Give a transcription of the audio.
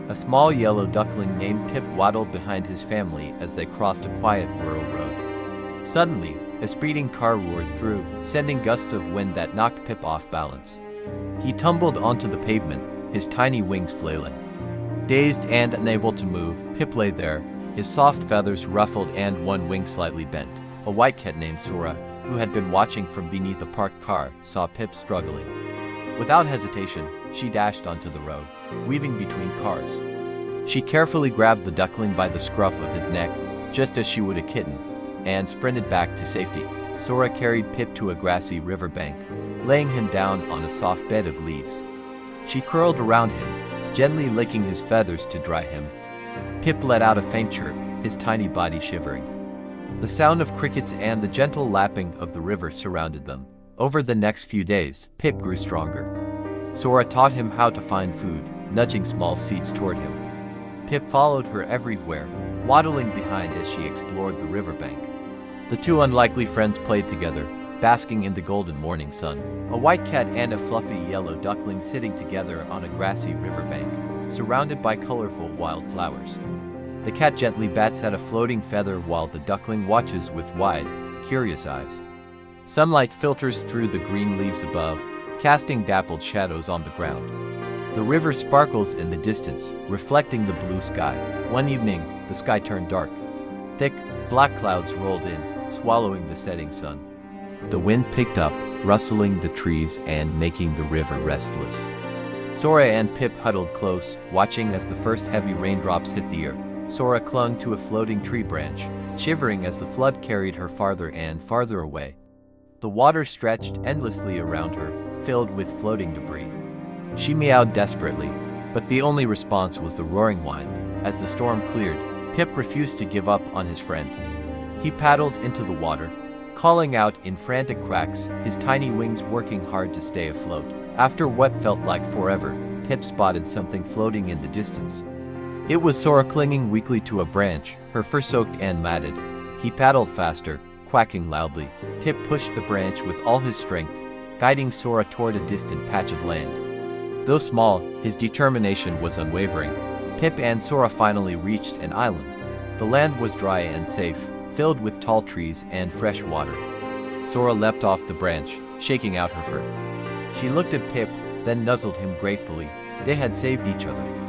A small yellow duckling named Pip waddled behind his family as they crossed a quiet rural road. Suddenly, a speeding car roared through, sending gusts of wind that knocked Pip off balance. He tumbled onto the pavement, his tiny wings flailing. Dazed and unable to move, Pip lay there, his soft feathers ruffled and one wing slightly bent. A white cat named Sora, who had been watching from beneath a parked car, saw Pip struggling. Without hesitation, she dashed onto the road, weaving between cars. She carefully grabbed the duckling by the scruff of his neck, just as she would a kitten, and sprinted back to safety. Sora carried Pip to a grassy riverbank, laying him down on a soft bed of leaves. She curled around him, gently licking his feathers to dry him. Pip let out a faint chirp, his tiny body shivering. The sound of crickets and the gentle lapping of the river surrounded them. Over the next few days, Pip grew stronger. Sora taught him how to find food, nudging small seeds toward him. Pip followed her everywhere, waddling behind as she explored the riverbank. The two unlikely friends played together, basking in the golden morning sun. A white cat and a fluffy yellow duckling sitting together on a grassy riverbank, surrounded by colorful wildflowers. The cat gently bats at a floating feather while the duckling watches with wide, curious eyes. Sunlight filters through the green leaves above, casting dappled shadows on the ground. The river sparkles in the distance, reflecting the blue sky. One evening, the sky turned dark. Thick, black clouds rolled in, swallowing the setting sun. The wind picked up, rustling the trees and making the river restless. Sora and Pip huddled close, watching as the first heavy raindrops hit the earth. Sora clung to a floating tree branch, shivering as the flood carried her farther and farther away. The water stretched endlessly around her, filled with floating debris. She meowed desperately, but the only response was the roaring wind. As the storm cleared, Pip refused to give up on his friend. He paddled into the water, calling out in frantic quacks, his tiny wings working hard to stay afloat. After what felt like forever, Pip spotted something floating in the distance. It was Sora clinging weakly to a branch, her fur soaked and matted. He paddled faster, quacking loudly. Pip pushed the branch with all his strength, guiding Sora toward a distant patch of land. Though small, his determination was unwavering. Pip and Sora finally reached an island. The land was dry and safe, filled with tall trees and fresh water. Sora leapt off the branch, shaking out her fur. She looked at Pip, then nuzzled him gratefully. They had saved each other.